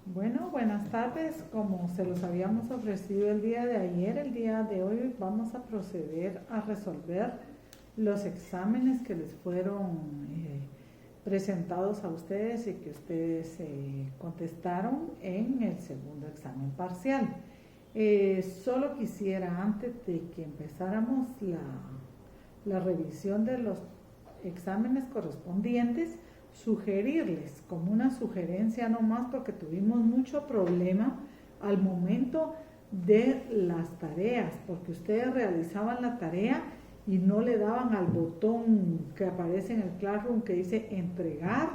Bueno, buenas tardes. Como se los habíamos ofrecido el día de ayer, el día de hoy vamos a proceder a resolver los exámenes que les fueron presentados a ustedes y que ustedes contestaron en el segundo examen parcial. Solo quisiera, antes de que empezáramos la revisión de los exámenes correspondientes, sugerirles, como una sugerencia nomás, porque tuvimos mucho problema al momento de las tareas, porque ustedes realizaban la tarea y no le daban al botón que aparece en el Classroom que dice entregar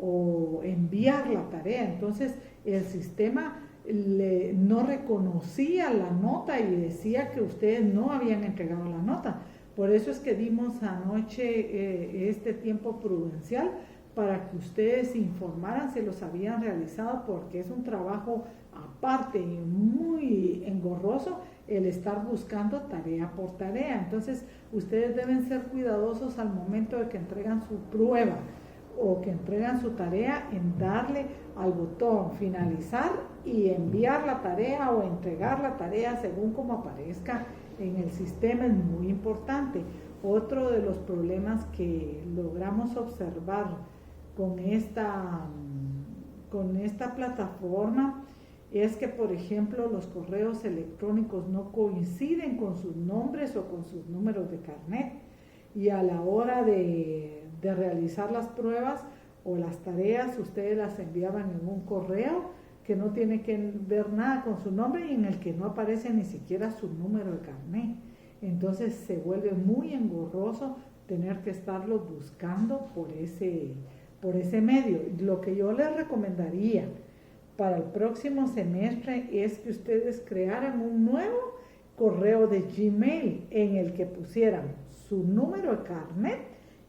o enviar la tarea. Entonces el sistema no reconocía la nota y decía que ustedes no habían entregado la nota. Por eso es que dimos anoche este tiempo prudencial para que ustedes informaran si los habían realizado, porque es un trabajo aparte y muy engorroso el estar buscando tarea por tarea. Entonces ustedes deben ser cuidadosos al momento de que entregan su prueba o que entregan su tarea en darle al botón finalizar y enviar la tarea o entregar la tarea según como aparezca en el sistema. Es muy importante. Otro de los problemas que logramos observar con esta plataforma es que, por ejemplo, los correos electrónicos no coinciden con sus nombres o con sus números de carnet, y a la hora de realizar las pruebas o las tareas, ustedes las enviaban en un correo que no tiene que ver nada con su nombre y en el que no aparece ni siquiera su número de carnet. Entonces se vuelve muy engorroso tener que estarlos buscando por ese medio. Lo que yo les recomendaría para el próximo semestre es que ustedes crearan un nuevo correo de Gmail en el que pusieran su número de carnet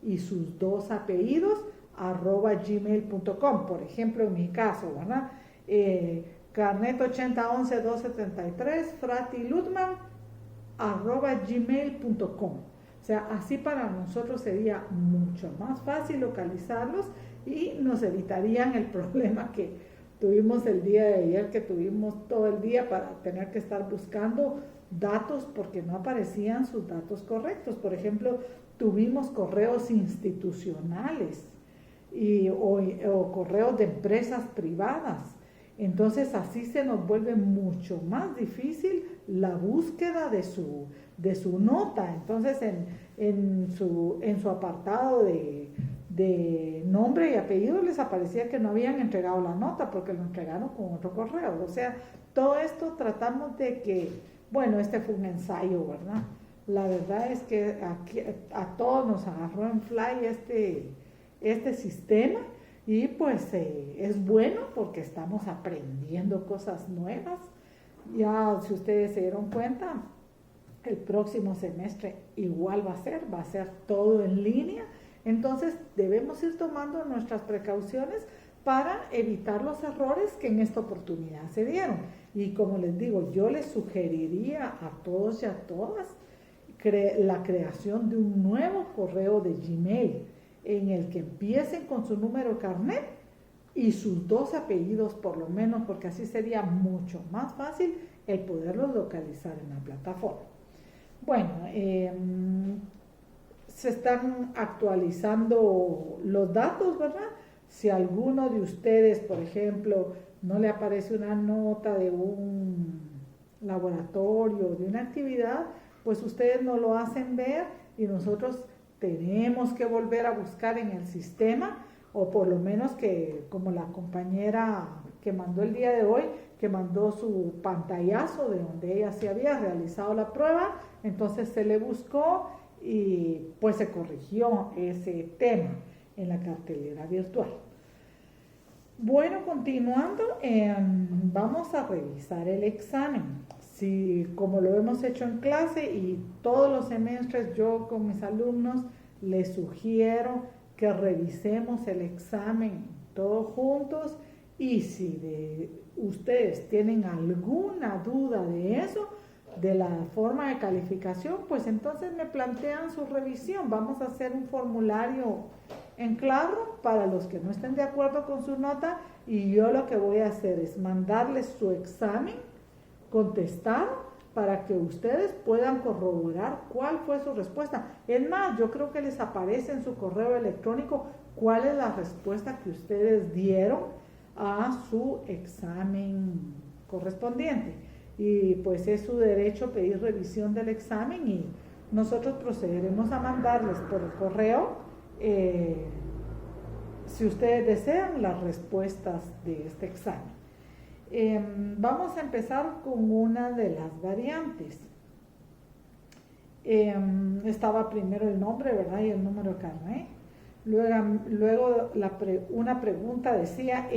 y sus dos apellidos @gmail.com. Por ejemplo, en mi caso, ¿verdad? Carnet 8011-273 fratilutman @gmail.com. O sea, así para nosotros sería mucho más fácil localizarlos y nos evitarían el problema que tuvimos el día de ayer, que tuvimos todo el día para tener que estar buscando datos porque no aparecían sus datos correctos. Por ejemplo, tuvimos correos institucionales o correos de empresas privadas. Entonces así se nos vuelve mucho más difícil la búsqueda de su nota. Entonces en su apartado de nombre y apellido les aparecía que no habían entregado la nota porque lo entregaron con otro correo. O sea, todo esto tratamos de que, bueno, este fue un ensayo, ¿verdad? La verdad es que aquí, a todos nos agarró en fly este sistema. Y pues es bueno porque estamos aprendiendo cosas nuevas. Ya si ustedes se dieron cuenta, el próximo semestre igual va a ser todo en línea. Entonces debemos ir tomando nuestras precauciones para evitar los errores que en esta oportunidad se dieron. Y como les digo, yo les sugeriría a todos y a todas la creación de un nuevo correo de Gmail en el que empiecen con su número de carnet y sus dos apellidos por lo menos, porque así sería mucho más fácil el poderlos localizar en la plataforma. Bueno, se están actualizando los datos, ¿verdad? Si a alguno de ustedes, por ejemplo, no le aparece una nota de un laboratorio, de una actividad, pues ustedes nos lo hacen ver y nosotros tenemos que volver a buscar en el sistema, o por lo menos que, como la compañera que mandó el día de hoy, que mandó su pantallazo de donde ella se había realizado la prueba, entonces se le buscó y pues se corrigió ese tema en la cartelera virtual. Bueno, continuando, vamos a revisar el examen. Si, como lo hemos hecho en clase y todos los semestres, yo con mis alumnos les sugiero que revisemos el examen todos juntos, y si ustedes tienen alguna duda de eso, de la forma de calificación, pues entonces me plantean su revisión. Vamos a hacer un formulario en claro para los que no estén de acuerdo con su nota y yo lo que voy a hacer es mandarles su examen contestado para que ustedes puedan corroborar cuál fue su respuesta. Es más, yo creo que les aparece en su correo electrónico cuál es la respuesta que ustedes dieron a su examen correspondiente. Y pues es su derecho pedir revisión del examen y nosotros procederemos a mandarles por el correo, si ustedes desean, las respuestas de este examen. Vamos a empezar con una de las variantes. Estaba primero el nombre, ¿verdad? Y el número de carnet. Luego una pregunta decía,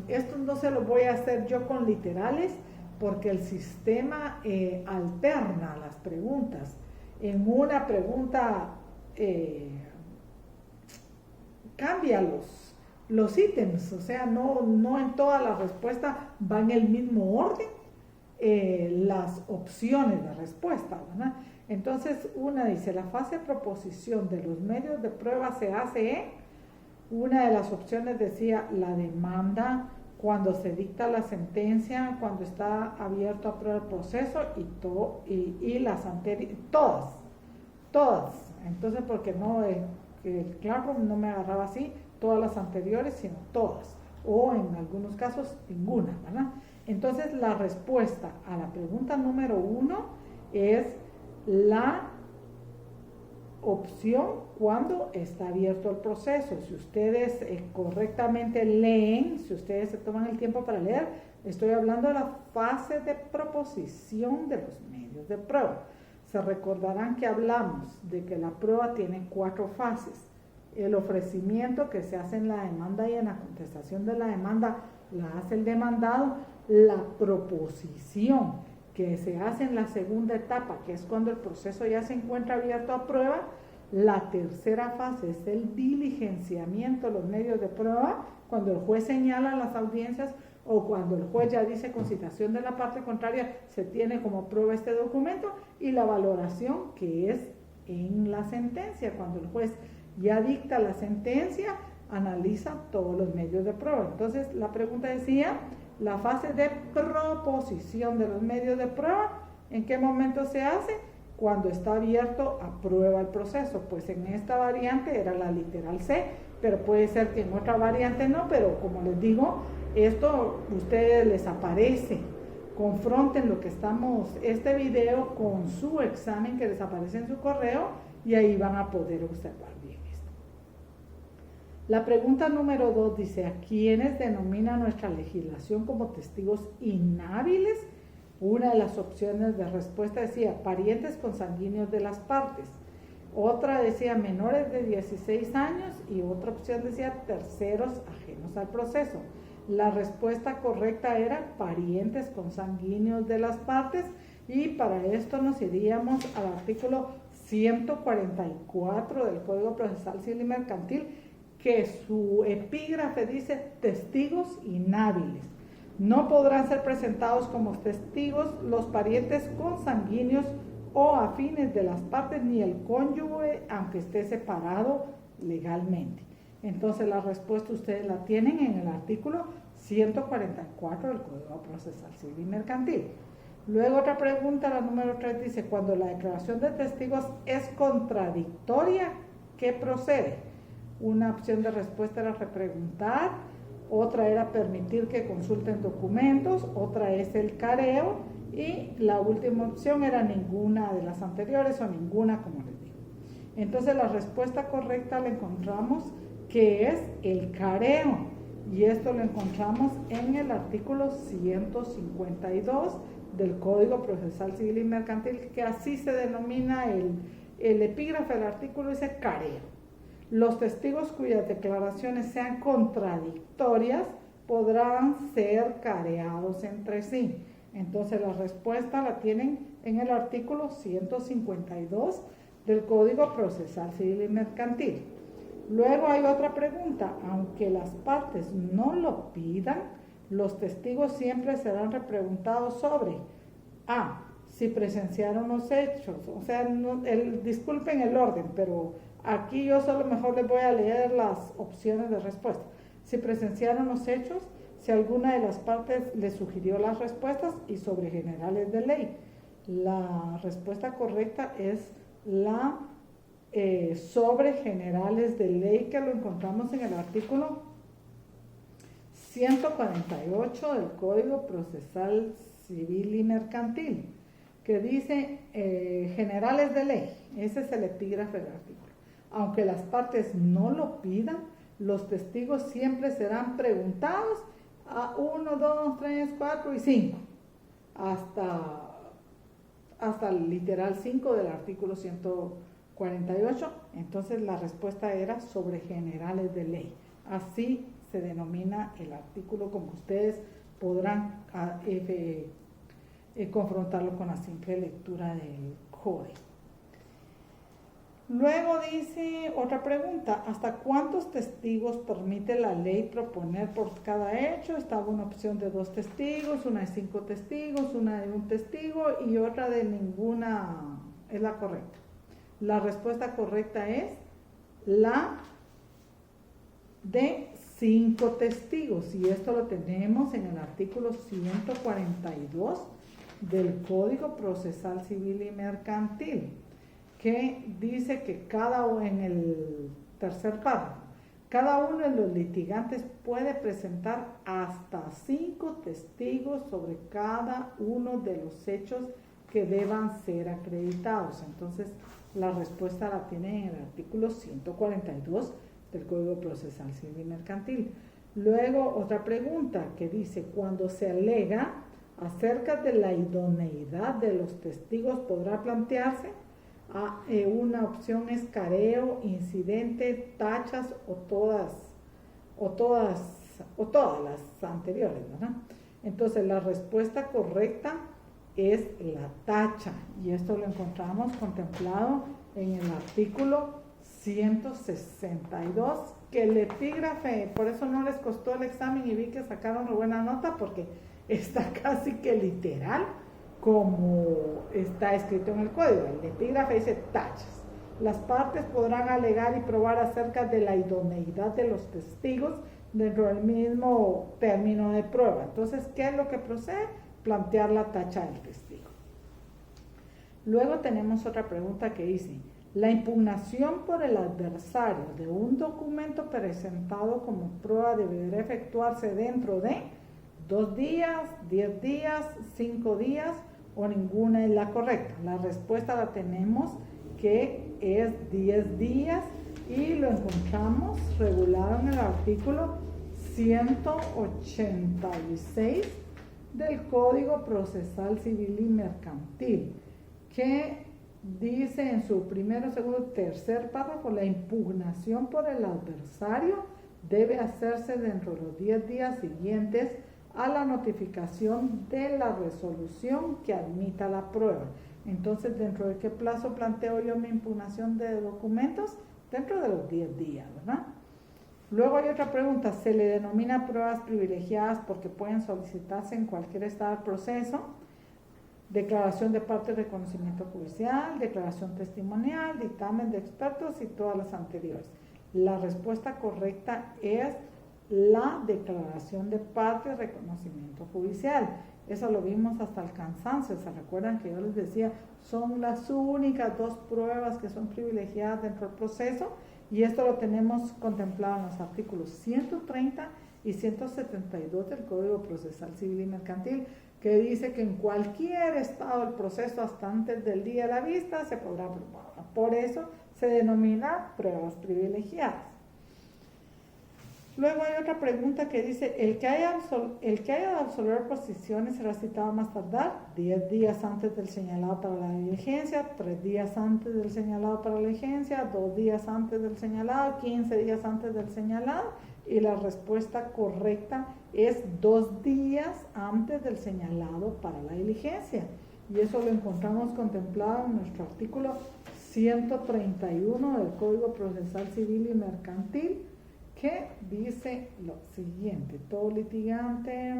esto no se lo voy a hacer yo con literales porque el sistema alterna las preguntas. En una pregunta cambia los ítems, o sea, no en toda la respuesta van en el mismo orden las opciones de respuesta, ¿verdad? Entonces, una dice, la fase de proposición de los medios de prueba se hace en, una de las opciones decía, la demanda, cuando se dicta la sentencia, cuando está abierto a prueba el proceso y las anteriores, todas. Entonces, porque no, el Classroom no me agarraba así, todas las anteriores, sino todas, o en algunos casos ninguna, ¿verdad? Entonces la respuesta a la pregunta número 1 es la opción cuando está abierto el proceso. Si ustedes correctamente leen, si ustedes se toman el tiempo para leer, estoy hablando de la fase de proposición de los medios de prueba. Se recordarán que hablamos de que la prueba tiene 4 fases. El ofrecimiento que se hace en la demanda y en la contestación de la demanda la hace el demandado, la proposición que se hace en la segunda etapa, que es cuando el proceso ya se encuentra abierto a prueba. La tercera fase es el diligenciamiento de los medios de prueba, cuando el juez señala las audiencias o cuando el juez ya dice con citación de la parte contraria se tiene como prueba este documento, y la valoración, que es en la sentencia, cuando el juez ya dicta la sentencia, analiza todos los medios de prueba. Entonces la pregunta decía, la fase de proposición de los medios de prueba, ¿en qué momento se hace? Cuando está abierto a prueba el proceso. Pues en esta variante era la literal C, pero puede ser que en otra variante no, pero como les digo, esto a ustedes les aparece. Confronten lo que este video con su examen que les aparece en su correo y ahí van a poder observar bien esto. La pregunta número 2 dice, ¿a quiénes denomina nuestra legislación como testigos inhábiles? Una de las opciones de respuesta decía parientes consanguíneos de las partes. Otra decía menores de 16 años y otra opción decía terceros ajenos al proceso. La respuesta correcta era parientes consanguíneos de las partes, y para esto nos iríamos al artículo 144 del Código Procesal Civil y Mercantil, que su epígrafe dice testigos inhábiles. No podrán ser presentados como testigos los parientes consanguíneos o afines de las partes, ni el cónyuge, aunque esté separado legalmente. Entonces la respuesta ustedes la tienen en el artículo 144 del Código Procesal Civil y Mercantil. Luego otra pregunta, la número 3, dice, cuando la declaración de testigos es contradictoria, ¿qué procede? Una opción de respuesta era repreguntar, otra era permitir que consulten documentos, otra es el careo, y la última opción era ninguna de las anteriores o ninguna, como les digo. Entonces la respuesta correcta la encontramos que es el careo, y esto lo encontramos en el artículo 152 del Código Procesal Civil y Mercantil, que así se denomina el epígrafe del artículo, dice careo. Los testigos cuyas declaraciones sean contradictorias podrán ser careados entre sí. Entonces la respuesta la tienen en el artículo 152 del Código Procesal Civil y Mercantil. Luego hay otra pregunta, aunque las partes no lo pidan, los testigos siempre serán repreguntados sobre A, si presenciaron los hechos, o sea, disculpen el orden, pero aquí yo solo mejor les voy a leer las opciones de respuesta. Si presenciaron los hechos, si alguna de las partes le sugirió las respuestas y sobre generales de ley. La respuesta correcta es la sobre generales de ley, que lo encontramos en el artículo 148 del Código Procesal Civil y Mercantil, que dice generales de ley. Ese es el epígrafe del artículo. Aunque las partes no lo pidan, los testigos siempre serán preguntados a 1, 2, 3, 4 y 5, hasta el literal 5 del artículo 148. Entonces la respuesta era sobre generales de ley. Así se denomina el artículo, como ustedes podrán confrontarlo con la simple lectura del código. Luego dice otra pregunta: ¿hasta cuántos testigos permite la ley proponer por cada hecho? Estaba una opción de 2 testigos, una de 5 testigos, una de 1 testigo y otra de ninguna es la correcta. La respuesta correcta es la de 5 testigos, y esto lo tenemos en el artículo 142 del Código Procesal Civil y Mercantil, que dice que en el tercer párrafo, cada uno de los litigantes puede presentar hasta 5 testigos sobre cada uno de los hechos que deban ser acreditados. Entonces, la respuesta la tiene en el artículo 142 del Código Procesal Civil y Mercantil. Luego, otra pregunta que dice: cuando se alega acerca de la idoneidad de los testigos, podrá plantearse una opción es careo, incidente, tachas o todas las anteriores, ¿verdad? Entonces la respuesta correcta es la tacha, y esto lo encontramos contemplado en el artículo 162, que el epígrafe, por eso no les costó el examen y vi que sacaron una buena nota, porque está casi que literal como está escrito en el código. El epígrafe dice tachas. Las partes podrán alegar y probar acerca de la idoneidad de los testigos dentro del mismo término de prueba. Entonces, ¿qué es lo que procede? Plantear la tacha del testigo. Luego tenemos otra pregunta que dice: la impugnación por el adversario de un documento presentado como prueba deberá efectuarse dentro de 2 días, 10 días, 5 días, o ninguna es la correcta. La respuesta la tenemos que es 10 días, y lo encontramos regulado en el artículo 186 del Código Procesal Civil y Mercantil, que dice en su primero, segundo, tercer párrafo: la impugnación por el adversario debe hacerse dentro de los 10 días siguientes a la notificación de la resolución que admita la prueba. Entonces, ¿dentro de qué plazo planteo yo mi impugnación de documentos? Dentro de los 10 días, ¿verdad? Luego hay otra pregunta: ¿se le denomina pruebas privilegiadas porque pueden solicitarse en cualquier estado del proceso? Declaración de parte de reconocimiento judicial, declaración testimonial, dictamen de expertos y todas las anteriores. La respuesta correcta es la declaración de parte de reconocimiento judicial. Eso lo vimos hasta el cansancio. ¿Se recuerdan que yo les decía? Son las únicas 2 pruebas que son privilegiadas dentro del proceso, y esto lo tenemos contemplado en los artículos 130 y 172 del Código Procesal Civil y Mercantil, que dice que en cualquier estado del proceso hasta antes del día de la vista se podrá probar. Por eso se denomina pruebas privilegiadas. Luego hay otra pregunta que dice: el que haya de absolver posiciones será citado más tardar 10 días antes del señalado para la diligencia, 3 días antes del señalado para la diligencia, 2 días antes del señalado, 15 días antes del señalado, y la respuesta correcta es 2 días antes del señalado para la diligencia, y eso lo encontramos contemplado en nuestro artículo 131 del Código Procesal Civil y Mercantil, que dice lo siguiente: todo litigante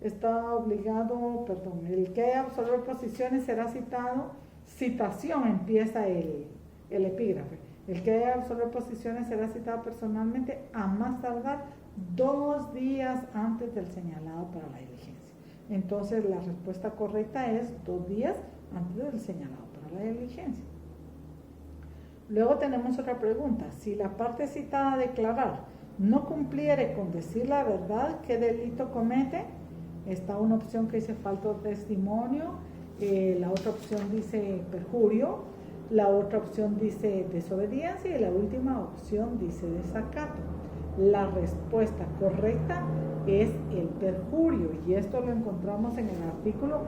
está obligado, el que haya absolver posiciones será citado, citación empieza el epígrafe: el que haya absolver posiciones será citado personalmente a más tardar 2 días antes del señalado para la diligencia. Entonces la respuesta correcta es 2 días antes del señalado para la diligencia. Luego tenemos otra pregunta. Si la parte citada a declarar no cumpliere con decir la verdad, ¿qué delito comete? Está una opción que dice falta de testimonio, la otra opción dice perjurio, la otra opción dice desobediencia y la última opción dice desacato. La respuesta correcta es el perjurio y esto lo encontramos en el artículo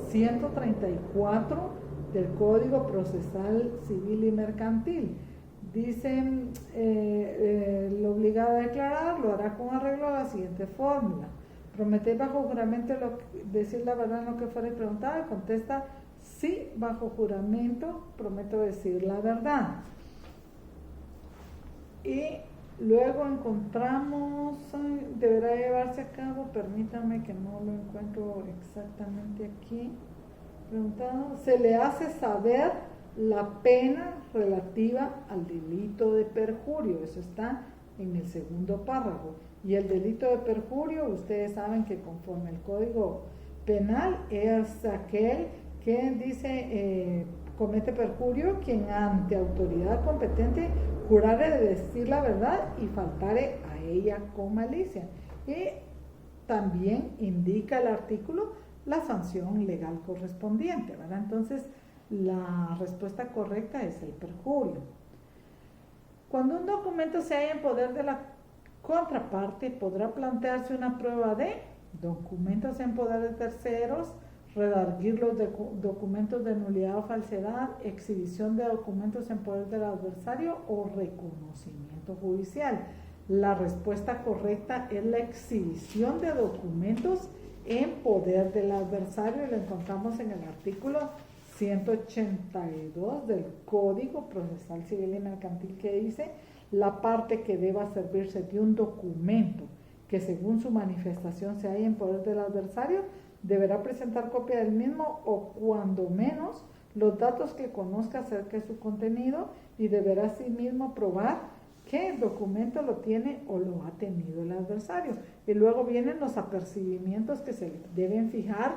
134 del Código Procesal Civil y Mercantil. Dice, lo obligado a declarar lo hará con arreglo a la siguiente fórmula. Prometer bajo juramento decir la verdad en lo que fuera preguntado y contesta sí, bajo juramento prometo decir la verdad. Y luego encontramos, deberá llevarse a cabo, permítame que no lo encuentro exactamente aquí, preguntado, se le hace saber la pena relativa al delito de perjurio, eso está en el segundo párrafo. Y el delito de perjurio, ustedes saben que conforme el Código Penal es aquel que dice comete perjurio quien ante autoridad competente jurare de decir la verdad y faltare a ella con malicia. Y también indica el artículo la sanción legal correspondiente, ¿verdad? Entonces, la respuesta correcta es el perjurio. Cuando un documento se halla en poder de la contraparte, podrá plantearse una prueba de documentos en poder de terceros, redarguir los documentos de nulidad o falsedad, exhibición de documentos en poder del adversario o reconocimiento judicial. La respuesta correcta es la exhibición de documentos en poder del adversario y lo encontramos en el artículo 182 del Código Procesal Civil y Mercantil, que dice la parte que deba servirse de un documento que según su manifestación se halla en poder del adversario deberá presentar copia del mismo o cuando menos los datos que conozca acerca de su contenido y deberá asimismo probar que el documento lo tiene o lo ha tenido el adversario. Y luego vienen los apercibimientos que se deben fijar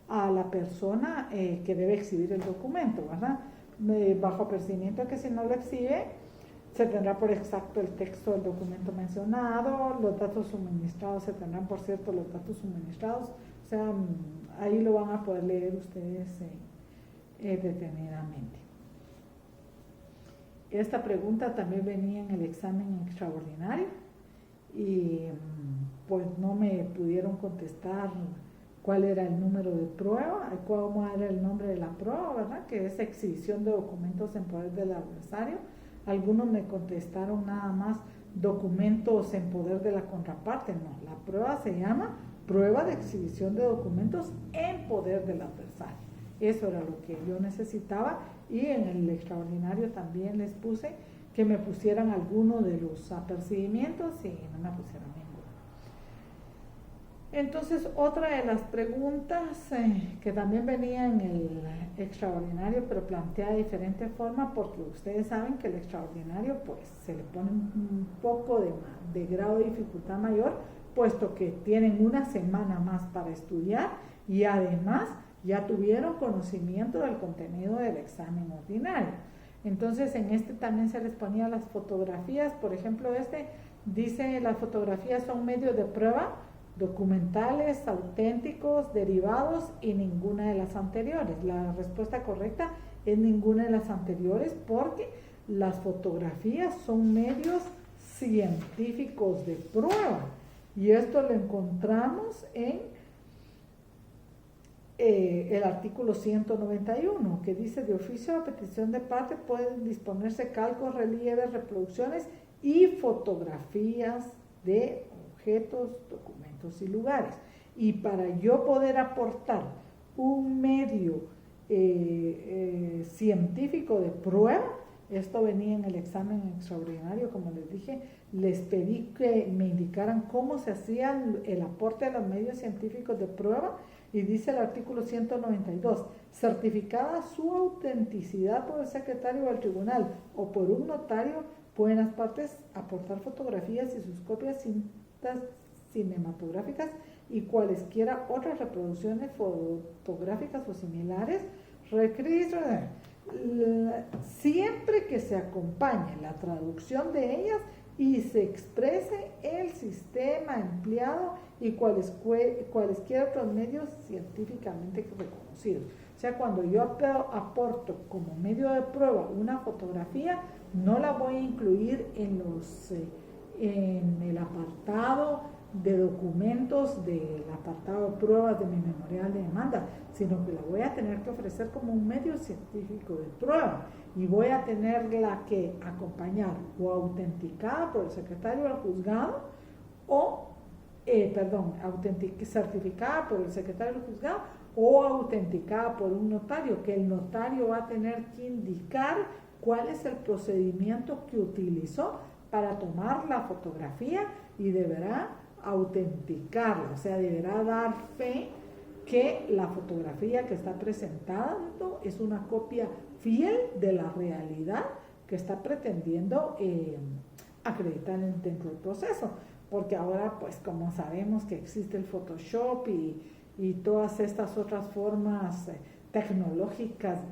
a la persona que debe exhibir el documento, ¿verdad? Bajo apercibimiento que si no lo exhibe, se tendrá por exacto el texto del documento mencionado, los datos suministrados, se tendrán por cierto los datos suministrados, o sea, ahí lo van a poder leer ustedes detenidamente. Esta pregunta también venía en el examen extraordinario y pues no me pudieron contestar cuál era el número de prueba, cómo era el nombre de la prueba, ¿verdad? Que es exhibición de documentos en poder del adversario. Algunos me contestaron nada más documentos en poder de la contraparte. No, la prueba se llama prueba de exhibición de documentos en poder del adversario. Eso era lo que yo necesitaba y en el extraordinario también les puse que me pusieran alguno de los apercibimientos y no me pusieron ninguno. Entonces, otra de las preguntas que también venía en el extraordinario, pero planteada de diferente forma, porque ustedes saben que el extraordinario pues se le pone un poco de grado de dificultad mayor, puesto que tienen una semana más para estudiar y además ya tuvieron conocimiento del contenido del examen ordinario. Entonces, en este también se les ponía las fotografías, por ejemplo, dice las fotografías son medios de prueba documentales, auténticos, derivados y ninguna de las anteriores. La respuesta correcta es ninguna de las anteriores porque las fotografías son medios científicos de prueba y esto lo encontramos en el artículo 191 que dice de oficio a petición de parte pueden disponerse calcos, relieves, reproducciones y fotografías de objetos, documentos y lugares. Y para yo poder aportar un medio científico de prueba, esto venía en el examen extraordinario, como les dije, les pedí que me indicaran cómo se hacía el aporte de los medios científicos de prueba y dice el artículo 192, certificada su autenticidad por el secretario del tribunal o por un notario, pueden las partes aportar fotografías y sus copias sin cintas cinematográficas y cualesquiera otras reproducciones fotográficas o similares requeridas siempre que se acompañe la traducción de ellas y se exprese el sistema empleado y cualesquiera otros medios científicamente reconocidos. O sea, cuando yo aporto como medio de prueba una fotografía, no la voy a incluir en el apartado de documentos del apartado de pruebas de mi memorial de demanda, sino que la voy a tener que ofrecer como un medio científico de prueba y voy a tenerla que acompañar o autenticada por el secretario del juzgado o, certificada por el secretario del juzgado o autenticada por un notario, que el notario va a tener que indicar cuál es el procedimiento que utilizó para tomar la fotografía y deberá autenticarla, o sea, deberá dar fe que la fotografía que está presentando es una copia fiel de la realidad que está pretendiendo acreditar dentro del proceso, porque ahora pues como sabemos que existe el Photoshop y todas estas otras formas tecnológicas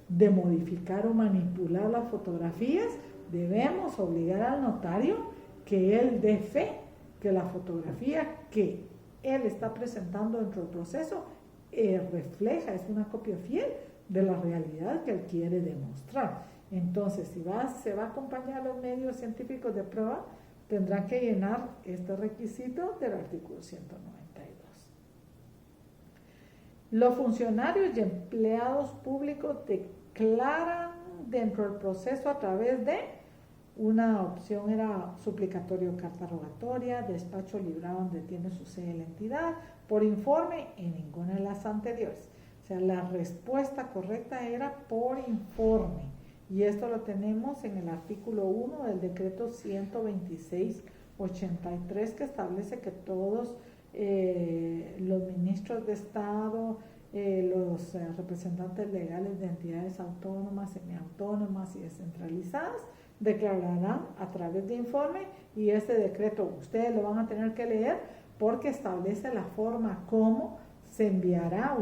de modificar o manipular las fotografías, debemos obligar al notario que él dé fe que la fotografía que él está presentando dentro del proceso refleja, es una copia fiel de la realidad que él quiere demostrar. Entonces, si se va a acompañar a los medios científicos de prueba, tendrá que llenar este requisito del artículo 192. Los funcionarios y empleados públicos declaran dentro del proceso a través de una opción era suplicatorio, carta rogatoria, despacho librado donde tiene su sede la entidad, por informe en ninguna de las anteriores. O sea, la respuesta correcta era por informe. Y esto lo tenemos en el artículo 1 del decreto 126/83 que establece que todos los ministros de Estado, los representantes legales de entidades autónomas, semiautónomas y descentralizadas declararán a través de informe, y este decreto ustedes lo van a tener que leer porque establece la forma como se enviará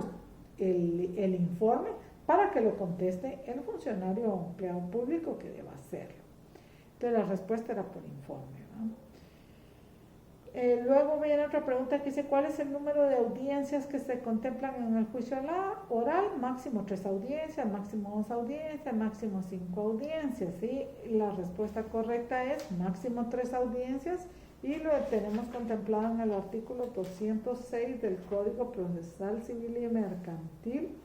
el informe para que lo conteste el funcionario o empleado público que deba hacerlo. Entonces la respuesta era por informe, ¿no? Luego viene otra pregunta que dice: ¿cuál es el número de audiencias que se contemplan en el juicio oral? Máximo 3 audiencias, máximo 2 audiencias, máximo 5 audiencias, ¿sí? La respuesta correcta es máximo 3 audiencias y lo tenemos contemplado en el artículo 206 del Código Procesal Civil y Mercantil,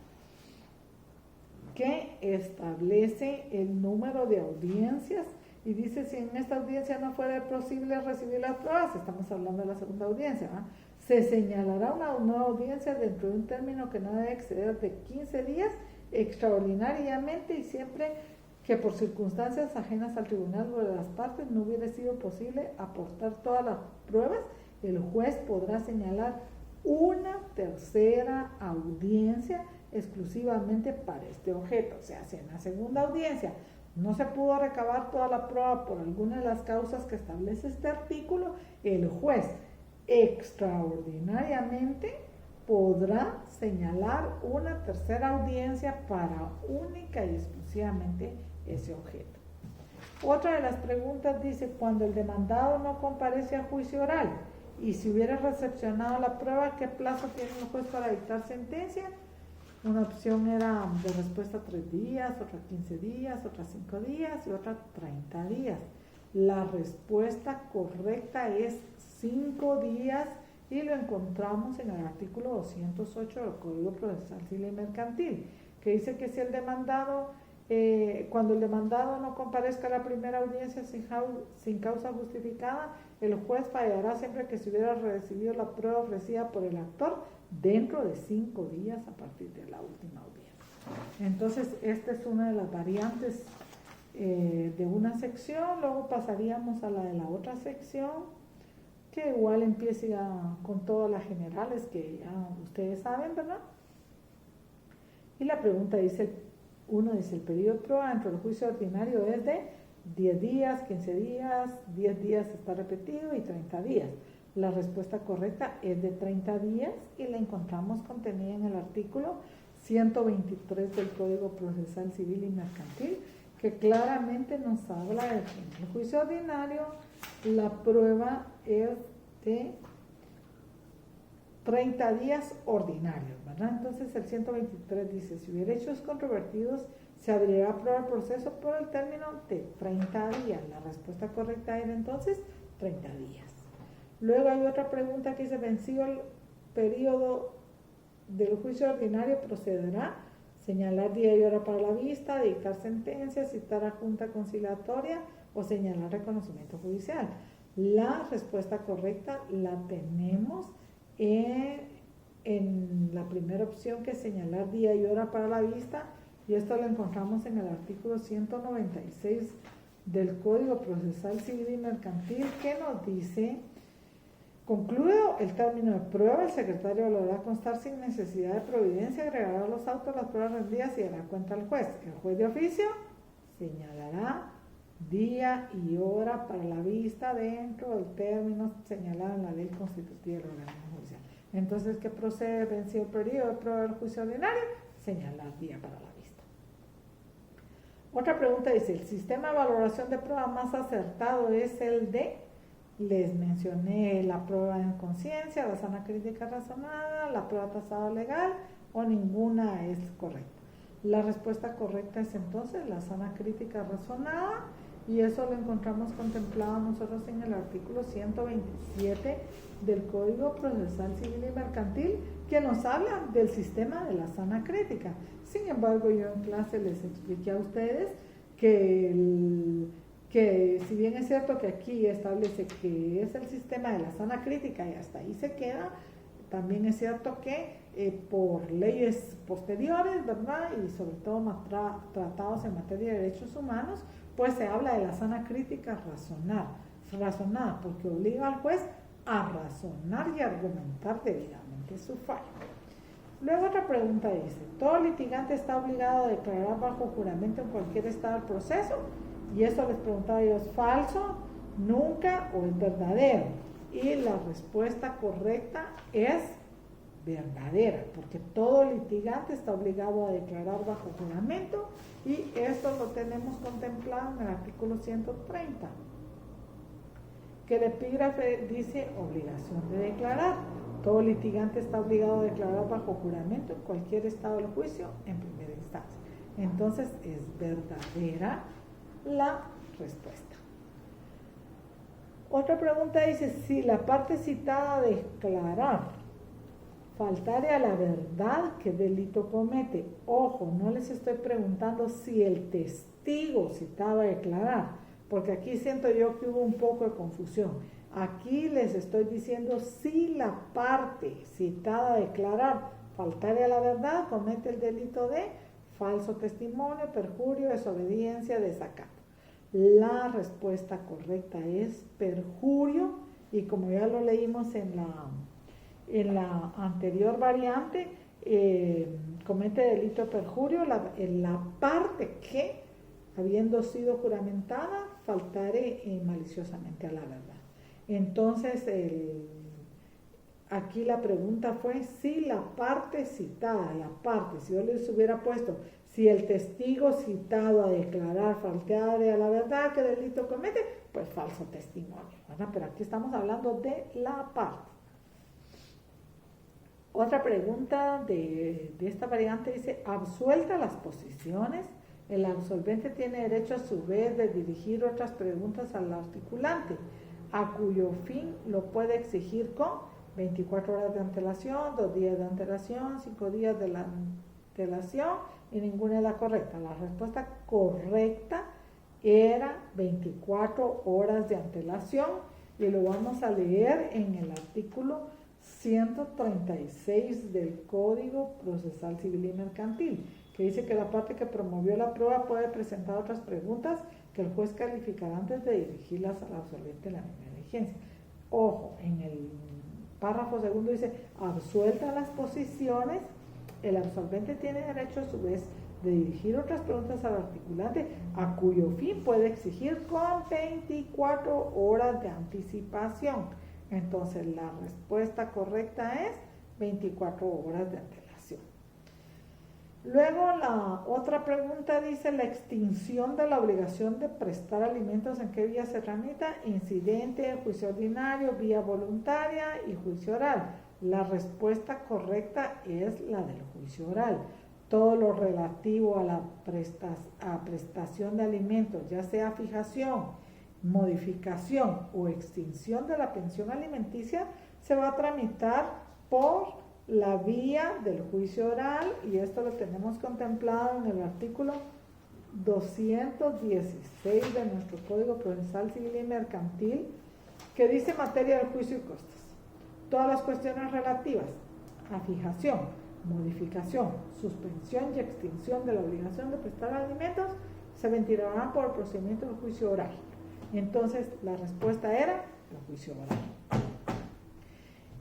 que establece el número de audiencias. Y dice, si en esta audiencia no fuera posible recibir las pruebas, estamos hablando de la segunda audiencia, ¿no? Se señalará una nueva audiencia dentro de un término que no debe exceder de 15 días, extraordinariamente y siempre que por circunstancias ajenas al tribunal o de las partes no hubiera sido posible aportar todas las pruebas, el juez podrá señalar una tercera audiencia exclusivamente para este objeto. O sea, si en la segunda audiencia no se pudo recabar toda la prueba por alguna de las causas que establece este artículo, el juez extraordinariamente podrá señalar una tercera audiencia para única y exclusivamente ese objeto. Otra de las preguntas dice: cuando el demandado no comparece a juicio oral y si hubiera recepcionado la prueba, ¿qué plazo tiene el juez para dictar sentencia? Una opción era de respuesta 3 días, otra 15 días, otra 5 días y otra 30 días. La respuesta correcta es 5 días y lo encontramos en el artículo 208 del Código Procesal Civil y Mercantil, que dice que si el demandado, cuando el demandado no comparezca a la primera audiencia sin causa justificada, el juez fallará siempre que se hubiera recibido la prueba ofrecida por el actor dentro de 5 días a partir de la última audiencia. Entonces, esta es una de las variantes de una sección. Luego pasaríamos a la de la otra sección, que igual empieza con todas las generales que ya ustedes saben, ¿verdad? Y la pregunta dice, uno dice: el periodo de prueba dentro del juicio ordinario es de 10 días, 15 días, 10 días está repetido y 30 días. La respuesta correcta es de 30 días y la encontramos contenida en el artículo 123 del Código Procesal Civil y Mercantil, que claramente nos habla de que en el juicio ordinario la prueba es de 30 días ordinarios, ¿verdad? Entonces el 123 dice, si hubiera hechos controvertidos, se abrirá prueba el proceso por el término de 30 días. La respuesta correcta era entonces 30 días. Luego hay otra pregunta que dice, vencido el periodo del juicio ordinario, procederá señalar día y hora para la vista, dictar sentencia, citar a junta conciliatoria o señalar reconocimiento judicial. La respuesta correcta la tenemos en la primera opción, que es señalar día y hora para la vista, y esto lo encontramos en el artículo 196 del Código Procesal Civil y Mercantil, que nos dice: concluido el término de prueba, el secretario lo hará constar sin necesidad de providencia, agregará a los autos las pruebas rendidas y dará cuenta al juez. El juez de oficio señalará día y hora para la vista dentro del término señalado en la ley constitutiva del organismo judicial. Entonces, ¿qué procede vencido el periodo de prueba del juicio ordinario? Señalar día para la vista. Otra pregunta dice, ¿el sistema de valoración de prueba más acertado es el de? Les mencioné la prueba en conciencia, la sana crítica razonada, la prueba tasada legal, o ninguna es correcta. La respuesta correcta es entonces la sana crítica razonada, y eso lo encontramos contemplado nosotros en el artículo 127 del Código Procesal Civil y Mercantil, que nos habla del sistema de la sana crítica. Sin embargo, yo en clase les expliqué a ustedes que si bien es cierto que aquí establece que es el sistema de la sana crítica y hasta ahí se queda, también es cierto que por leyes posteriores, ¿verdad? Y sobre todo tratados en materia de derechos humanos, pues se habla de la sana crítica razonada, porque obliga al juez a razonar y argumentar debidamente su fallo. Luego otra pregunta dice, ¿todo litigante está obligado a declarar bajo juramento en cualquier estado del proceso? Y eso les preguntaba yo, ¿es falso, nunca o es verdadero? Y la respuesta correcta es verdadera, porque todo litigante está obligado a declarar bajo juramento, y esto lo tenemos contemplado en el artículo 130, que el epígrafe dice obligación de declarar. Todo litigante está obligado a declarar bajo juramento en cualquier estado del juicio en primera instancia. Entonces es verdadera la respuesta. Otra pregunta dice, si la parte citada a declarar faltare a la verdad, ¿qué delito comete? Ojo, no les estoy preguntando si el testigo citado a declarar, porque aquí siento yo que hubo un poco de confusión. Aquí les estoy diciendo si la parte citada a declarar faltare a la verdad, comete el delito de falso testimonio, perjurio, desobediencia, desacato. La respuesta correcta es perjurio, y como ya lo leímos en la anterior variante, comete delito de perjurio en la parte que, habiendo sido juramentada, faltare maliciosamente a la verdad. Entonces, aquí la pregunta fue si la parte citada, si yo les hubiera puesto, si el testigo citado a declarar faltare a la verdad, ¿qué delito comete? Pues falso testimonio, ¿verdad? Pero aquí estamos hablando de la parte. Otra pregunta de esta variante dice, absuelta las posiciones, el absolvente tiene derecho a su vez de dirigir otras preguntas al articulante, a cuyo fin lo puede exigir con 24 horas de antelación, 2 días de antelación, 5 días de la antelación, y ninguna es la correcta. La respuesta correcta era 24 horas de antelación, y lo vamos a leer en el artículo 136 del Código Procesal Civil y Mercantil, que dice que la parte que promovió la prueba puede presentar otras preguntas que el juez calificará antes de dirigirlas al absolvente de la misma diligencia. Ojo, en el párrafo segundo dice, absuelta las posiciones, el absolvente tiene derecho a su vez de dirigir otras preguntas al articulante, a cuyo fin puede exigir con 24 horas de anticipación. Entonces, la respuesta correcta es 24 horas de antelación. Luego, la otra pregunta dice, la extinción de la obligación de prestar alimentos, ¿en qué vía se tramita? Incidente, juicio ordinario, vía voluntaria y juicio oral. La respuesta correcta es la del juicio oral. Todo lo relativo a la prestación de alimentos, ya sea fijación, modificación o extinción de la pensión alimenticia, se va a tramitar por la vía del juicio oral, y esto lo tenemos contemplado en el artículo 216 de nuestro Código Procesal Civil y Mercantil, que dice materia del juicio y costas. Todas las cuestiones relativas a fijación, modificación, suspensión y extinción de la obligación de prestar alimentos se ventilarán por el procedimiento del juicio oral. Entonces, la respuesta era el juicio oral.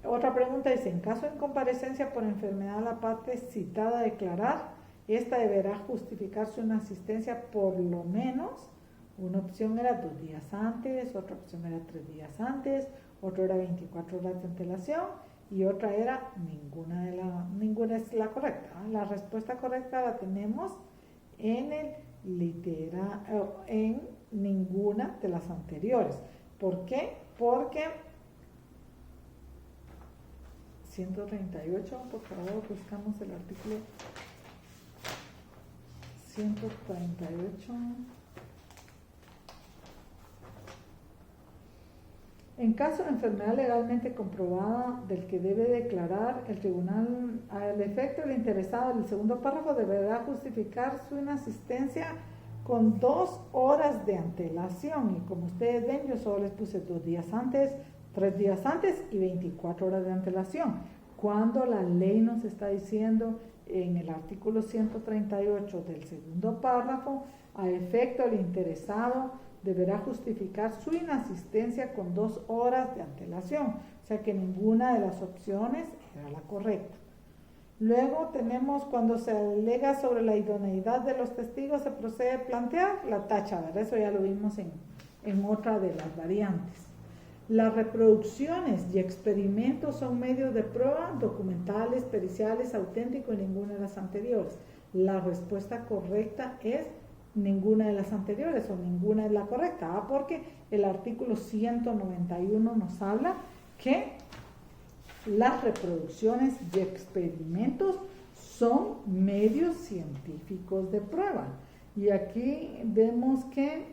Otra pregunta dice, en caso de incomparecencia por enfermedad la parte citada a declarar, esta deberá justificarse una asistencia por lo menos. Una opción era 2 días antes, otra opción era 3 días antes, otra era 24 horas de antelación y otra era ninguna es la correcta. La respuesta correcta la tenemos en ninguna de las anteriores. ¿Por qué? Porque 138, por favor, buscamos el artículo 138. En caso de enfermedad legalmente comprobada del que debe declarar, el tribunal, al efecto del interesado del segundo párrafo, deberá justificar su inasistencia con 2 horas de antelación. Y como ustedes ven, yo solo les puse 2 días antes, 3 días antes y 24 horas de antelación. Cuando la ley nos está diciendo en el artículo 138 del segundo párrafo, a efecto del interesado deberá justificar su inasistencia con 2 horas de antelación, o sea que ninguna de las opciones era la correcta. Luego tenemos cuando se alega sobre la idoneidad de los testigos, se procede a plantear la tacha, ¿verdad? Eso ya lo vimos en otra de las variantes. Las reproducciones y experimentos son medios de prueba documentales, periciales, auténticos y ninguna de las anteriores. La respuesta correcta es ninguna de las anteriores o ninguna es la correcta, porque el artículo 191 nos habla que las reproducciones y experimentos son medios científicos de prueba. Y aquí vemos que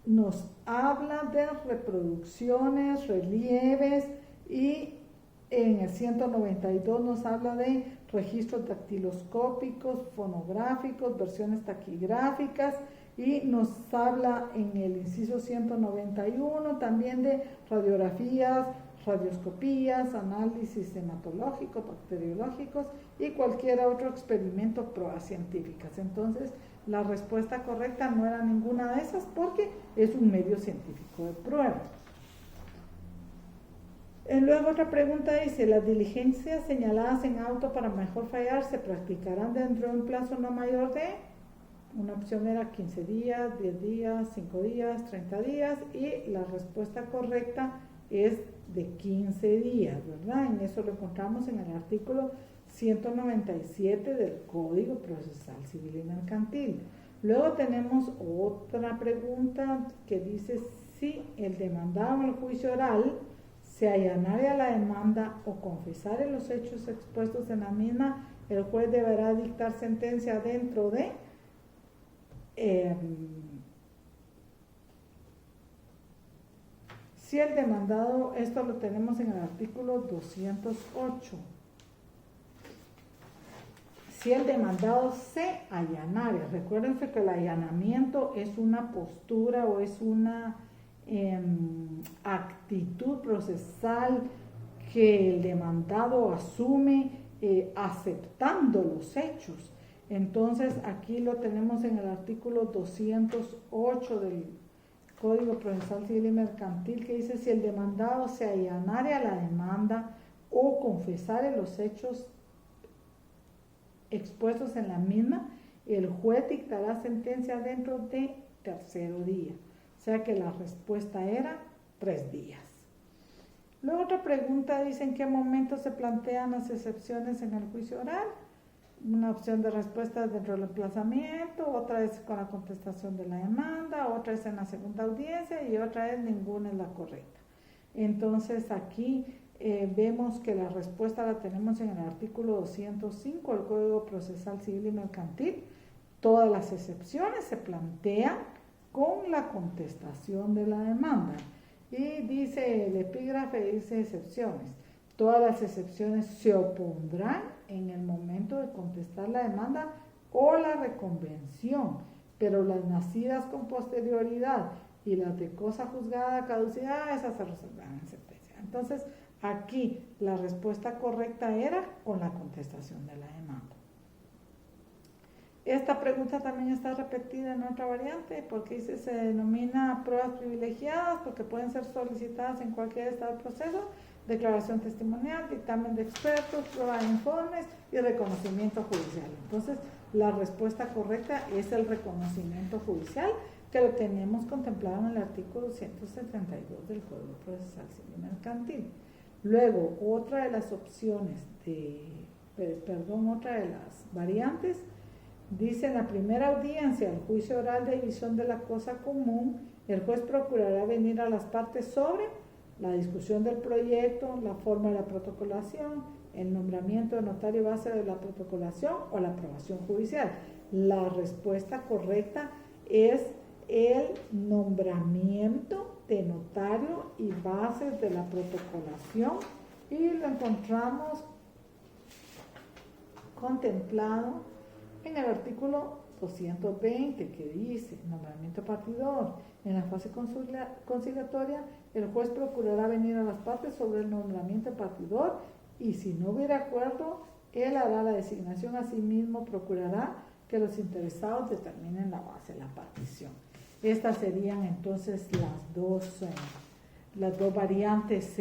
nos habla de reproducciones, relieves, y en el 192 nos habla de registros dactiloscópicos, fonográficos, versiones taquigráficas, y nos habla en el inciso 191 también de radiografías, radioscopías, análisis hematológicos, bacteriológicos y cualquier otro experimento, pruebas científicas. Entonces, la respuesta correcta no era ninguna de esas porque es un medio científico de prueba. Luego otra pregunta dice, las diligencias señaladas en auto para mejor fallar se practicarán dentro de un plazo no mayor de, una opción era 15 días, 10 días, 5 días, 30 días, y la respuesta correcta es de 15 días, ¿verdad? En eso lo encontramos en el artículo 197 del Código Procesal Civil y Mercantil. Luego tenemos otra pregunta que dice, si el demandado en el juicio oral se allanare a la demanda o confesare los hechos expuestos en la misma, el juez deberá dictar sentencia dentro de si el demandado, esto lo tenemos en el artículo 208, si el demandado se allanare, recuérdense que el allanamiento es una postura o es una actitud procesal que el demandado asume aceptando los hechos. Entonces aquí lo tenemos en el artículo 208 del Código Procesal Civil y Mercantil, que dice, si el demandado se allanare a la demanda o confesare los hechos expuestos en la misma, el juez dictará sentencia dentro de tercero día. O sea que la respuesta era 3 días. Luego otra pregunta dice: ¿en qué momento se plantean las excepciones en el juicio oral? Una opción de respuesta es dentro del emplazamiento, otra es con la contestación de la demanda, otra es en la segunda audiencia y otra es ninguna es la correcta. Entonces aquí vemos que la respuesta la tenemos en el artículo 205 del Código Procesal Civil y Mercantil. Todas las excepciones se plantean con la contestación de la demanda. Y dice el epígrafe, dice excepciones. Todas las excepciones se opondrán en el momento de contestar la demanda o la reconvención, pero las nacidas con posterioridad y las de cosa juzgada caducidad, esas se resolverán en sentencia. Entonces, aquí la respuesta correcta era con la contestación de la demanda. Esta pregunta también está repetida en otra variante porque dice: se denomina pruebas privilegiadas porque pueden ser solicitadas en cualquier estado del proceso: declaración testimonial, dictamen de expertos, prueba de informes y reconocimiento judicial. Entonces, la respuesta correcta es el reconocimiento judicial, que lo tenemos contemplado en el artículo 172 del Código Procesal Civil y Mercantil. Luego, otra de las opciones otra de las variantes dice: en la primera audiencia, el juicio oral de división de la cosa común, el juez procurará venir a las partes sobre la discusión del proyecto, la forma de la protocolación, el nombramiento de notario base de la protocolación o la aprobación judicial. La respuesta correcta es el nombramiento de notario y bases de la protocolación, y lo encontramos contemplado en el artículo 220, que dice: nombramiento partidor. En la fase conciliatoria, el juez procurará venir a las partes sobre el nombramiento partidor, y si no hubiera acuerdo, él hará la designación. Asimismo, procurará que los interesados determinen la base de la partición. Estas serían entonces las dos variantes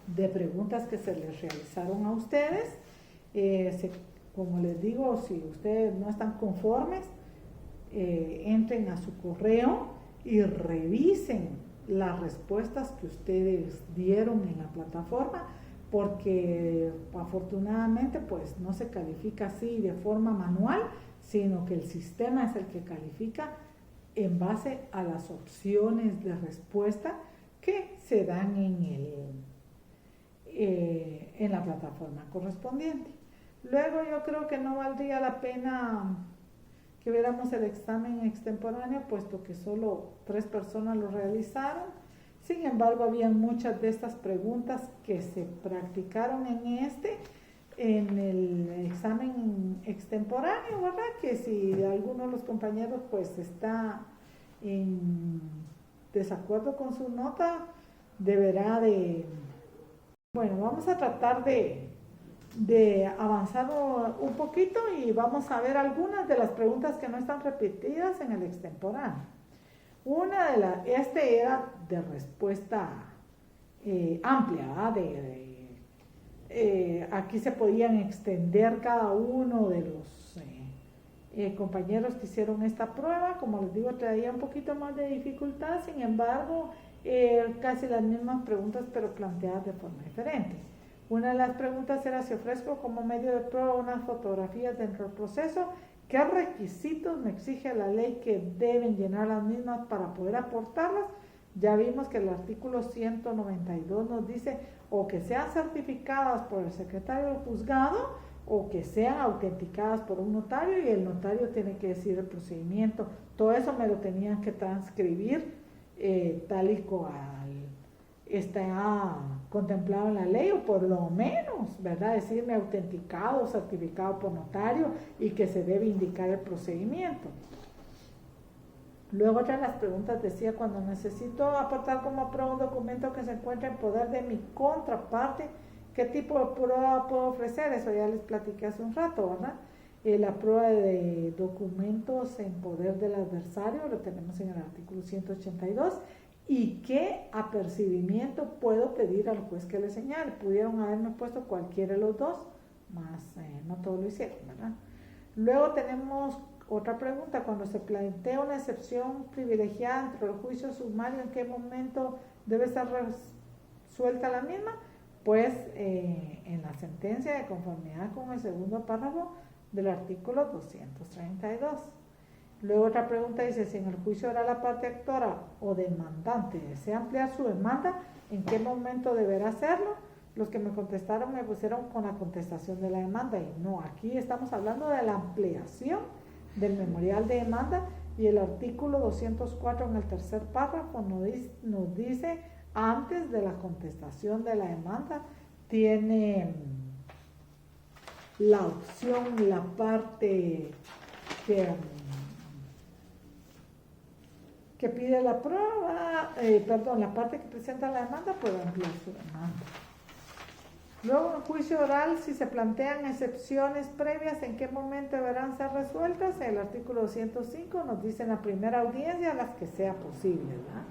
de preguntas que se les realizaron a ustedes. Como les digo, si ustedes no están conformes, entren a su correo y revisen las respuestas que ustedes dieron en la plataforma, porque afortunadamente pues no se califica así de forma manual, sino que el sistema es el que califica en base a las opciones de respuesta que se dan en la plataforma correspondiente. Luego yo creo que no valdría la pena que viéramos el examen extemporáneo, puesto que solo 3 personas lo realizaron. Sin embargo, había muchas de estas preguntas que se practicaron en el examen extemporáneo, ¿verdad? Que si alguno de los compañeros pues está en desacuerdo con su nota, deberá de... Bueno, vamos a tratar de avanzar un poquito y vamos a ver algunas de las preguntas que no están repetidas en el extemporáneo. Era de respuesta amplia, ¿verdad? Aquí se podían extender cada uno de los compañeros que hicieron esta prueba. Como les digo, traía un poquito más de dificultad, sin embargo, casi las mismas preguntas, pero planteadas de forma diferente. Una de las preguntas era: si ofrezco como medio de prueba unas fotografías dentro del proceso, ¿qué requisitos me exige la ley que deben llenar las mismas para poder aportarlas? Ya vimos que el artículo 192 nos dice o que sean certificadas por el secretario del juzgado o que sean autenticadas por un notario, y el notario tiene que decir el procedimiento. Todo eso me lo tenían que transcribir tal y cual está contemplado en la ley, o por lo menos, ¿verdad?, decirme autenticado o certificado por notario, y que se debe indicar el procedimiento. Luego, otra de las preguntas decía: cuando necesito aportar como prueba un documento que se encuentra en poder de mi contraparte, ¿qué tipo de prueba puedo ofrecer? Eso ya les platiqué hace un rato, ¿verdad? La prueba de documentos en poder del adversario lo tenemos en el artículo 182. ¿Y qué apercibimiento puedo pedir al juez que le señale? Pudieron haberme puesto cualquiera de los dos, no todos lo hicieron, ¿verdad? Luego tenemos otra pregunta: cuando se plantea una excepción privilegiada dentro del juicio sumario, ¿en qué momento debe estar resuelta la misma? Pues en la sentencia, de conformidad con el segundo párrafo del artículo 232. Luego otra pregunta dice: si en el juicio oral la parte actora o demandante desea ampliar su demanda, ¿en qué momento deberá hacerlo? Los que me contestaron me pusieron con la contestación de la demanda, y no, aquí estamos hablando de la ampliación del memorial de demanda, y el artículo 204 en el tercer párrafo nos dice: antes de la contestación de la demanda tiene la opción la parte que pide la prueba, la parte que presenta la demanda puede ampliar su demanda. Luego, en juicio oral, si se plantean excepciones previas, ¿en qué momento deberán ser resueltas? El artículo 205 nos dice: en la primera audiencia, las que sea posible, ¿verdad?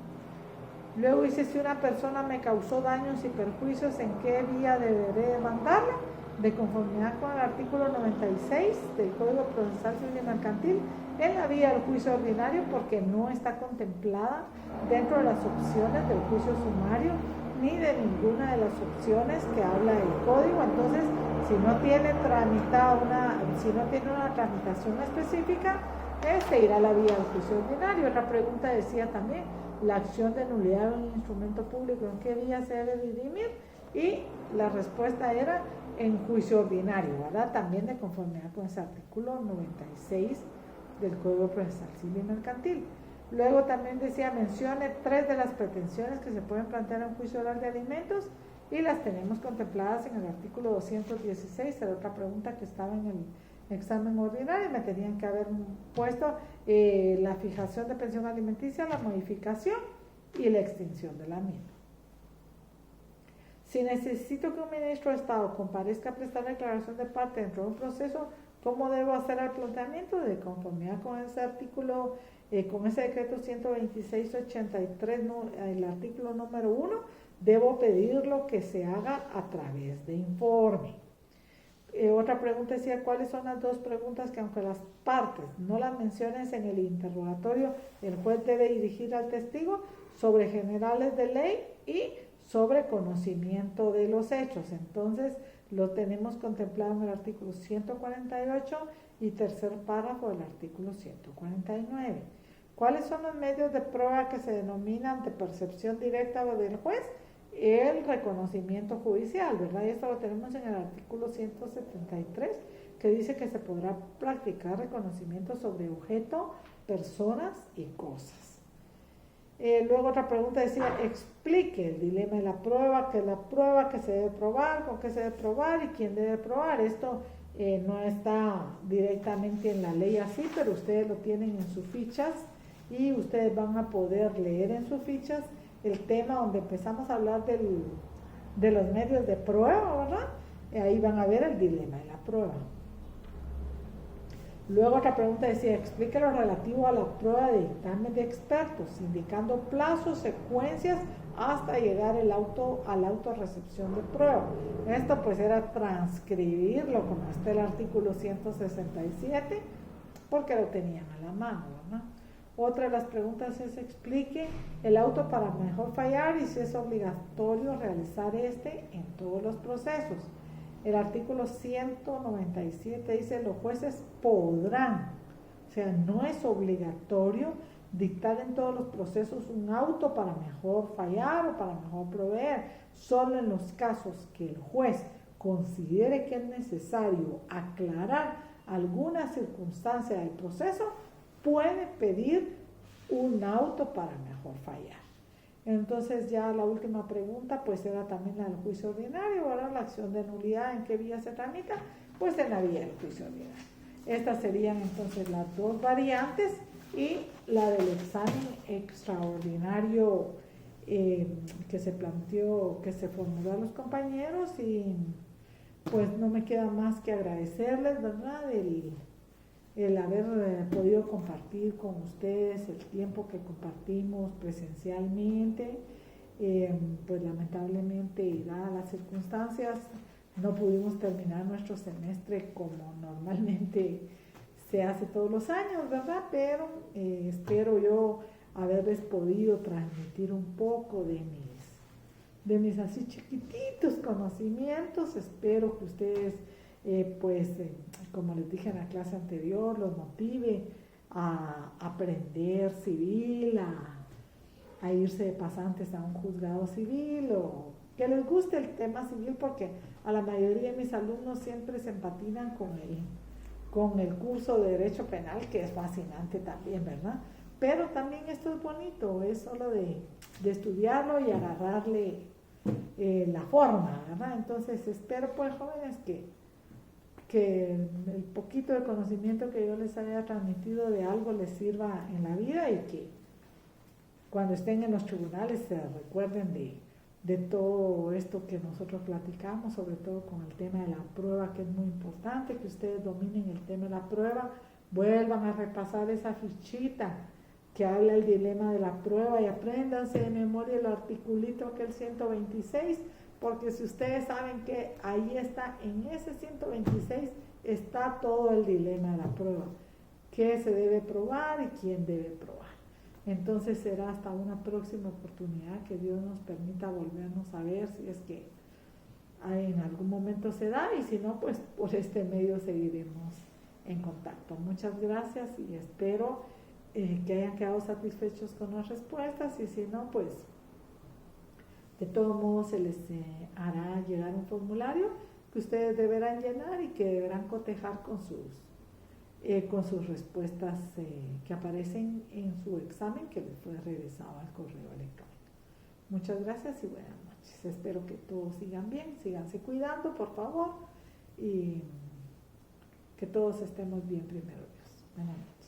Luego dice: si una persona me causó daños y perjuicios, ¿en qué vía deberé demandarla? De conformidad con el artículo 96 del Código Procesal Civil y Mercantil, en la vía del juicio ordinario, porque no está contemplada dentro de las opciones del juicio sumario ni de ninguna de las opciones que habla el código. Entonces, si no tiene una tramitación específica, se irá a la vía del juicio ordinario. Otra pregunta decía también: la acción de nulidad de un instrumento público, ¿en qué vía se debe dirimir? Y la respuesta era en juicio ordinario, ¿verdad? También de conformidad con ese artículo 96 del Código Procesal Civil y Mercantil. Luego también decía: mencione 3 de las pretensiones que se pueden plantear en juicio oral de alimentos, y las tenemos contempladas en el artículo 216. Era otra pregunta que estaba en el examen ordinario, me tenían que haber puesto la fijación de pensión alimenticia, la modificación y la extinción de la misma. Si necesito que un ministro de Estado comparezca a prestar declaración de parte dentro de un proceso, ¿cómo debo hacer el planteamiento? De conformidad con ese artículo, con ese decreto 12683, el artículo número 1, debo pedirlo que se haga a través de informe. Otra pregunta decía: ¿cuáles son las 2 preguntas que, aunque las partes no las menciones en el interrogatorio, el juez debe dirigir al testigo? Sobre generales de ley y sobre conocimiento de los hechos. Entonces, lo tenemos contemplado en el artículo 148 y tercer párrafo del artículo 149. ¿Cuáles son los medios de prueba que se denominan de percepción directa del juez? El reconocimiento judicial, ¿verdad? Y esto lo tenemos en el artículo 173, que dice que se podrá practicar reconocimiento sobre objeto, personas y cosas. Luego otra pregunta decía: explique el dilema de la prueba, qué es la prueba, qué se debe probar, con qué se debe probar y quién debe probar. Esto no está directamente en la ley así, pero ustedes lo tienen en sus fichas, y ustedes van a poder leer en sus fichas el tema donde empezamos a hablar de los medios de prueba, ¿verdad? Ahí van a ver el dilema de la prueba. Luego otra pregunta decía: explique lo relativo a la prueba de dictamen de expertos, indicando plazos, secuencias, hasta llegar a la autorrecepción de prueba. Esto pues era transcribirlo como está el artículo 167, porque lo tenían a la mano, ¿verdad? Otra de las preguntas es: explique el auto para mejor fallar y si es obligatorio realizar en todos los procesos. El artículo 197 dice: los jueces podrán, o sea, no es obligatorio dictar en todos los procesos un auto para mejor fallar o para mejor proveer. Solo en los casos que el juez considere que es necesario aclarar alguna circunstancia del proceso, puede pedir un auto para mejor fallar. Entonces, ya la última pregunta pues era también la del juicio ordinario. Ahora, la acción de nulidad, ¿en qué vía se tramita? Pues en la vía del juicio ordinario. Estas serían entonces las 2 variantes, y la del examen extraordinario que se planteó, que se formuló a los compañeros, y pues no me queda más que agradecerles, ¿verdad?, el haber podido compartir con ustedes el tiempo que compartimos presencialmente. Pues lamentablemente, dadas las circunstancias, no pudimos terminar nuestro semestre como normalmente se hace todos los años, ¿verdad? Pero espero yo haberles podido transmitir un poco de mis así chiquititos conocimientos. Espero que ustedes, como les dije en la clase anterior, los motive a aprender civil, a irse de pasantes a un juzgado civil, o que les guste el tema civil, porque a la mayoría de mis alumnos siempre se empatinan con el curso de Derecho Penal, que es fascinante también, ¿verdad? Pero también esto es bonito, es solo de estudiarlo y agarrarle la forma, ¿verdad? Entonces espero, pues, jóvenes, que el poquito de conocimiento que yo les haya transmitido de algo les sirva en la vida, y que cuando estén en los tribunales se recuerden de todo esto que nosotros platicamos, sobre todo con el tema de la prueba, que es muy importante, que ustedes dominen el tema de la prueba, vuelvan a repasar esa fichita que habla el dilema de la prueba, y apréndanse de memoria el articulito que es el 126, porque si ustedes saben que ahí está, en ese 126 está todo el dilema de la prueba, qué se debe probar y quién debe probar. Entonces será hasta una próxima oportunidad que Dios nos permita volvernos a ver, si es que en algún momento se da, y si no, pues por este medio seguiremos en contacto. Muchas gracias, y espero que hayan quedado satisfechos con las respuestas, y si no, pues de todo modo se les hará llegar un formulario que ustedes deberán llenar y que deberán cotejar con sus respuestas que aparecen en su examen, que les fue regresado al correo electrónico. Muchas gracias y buenas noches. Espero que todos sigan bien, síganse cuidando, por favor, y que todos estemos bien, primero Dios. Buenas noches.